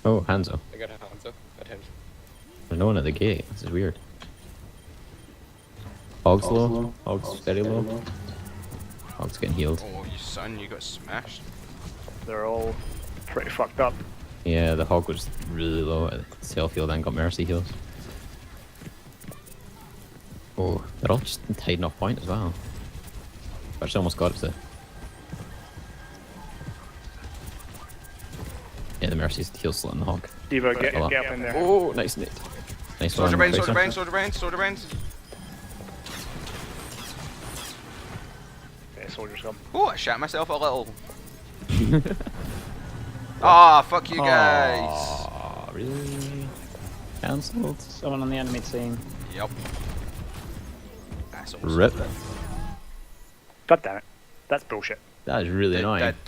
Oh, Hanzo. I got a Hanzo. Got him. There's no one at the gate. This is weird. Hog's low. Hog's very low. Hog's getting healed. Oh, you son, you got smashed. They're all pretty fucked up. Yeah, the Hog was really low at self healed and got mercy heals. Oh, they're all just hiding off point as well. Actually, almost got it to. Yeah, the mercy's heal slot on the Hog. Devo, get Hold on. up in there. Oh, nice nade. Nice Soldier one. brains, soldier Tracer. brains, soldier brains, soldier brains. Yeah, soldiers come. Oh, I shot myself a little. Ah, fuck you guys. Aw, really? Cancelled. Someone on the enemy team. Yep. Assholes. Rip. God damn it. That's bullshit. That is really annoying. That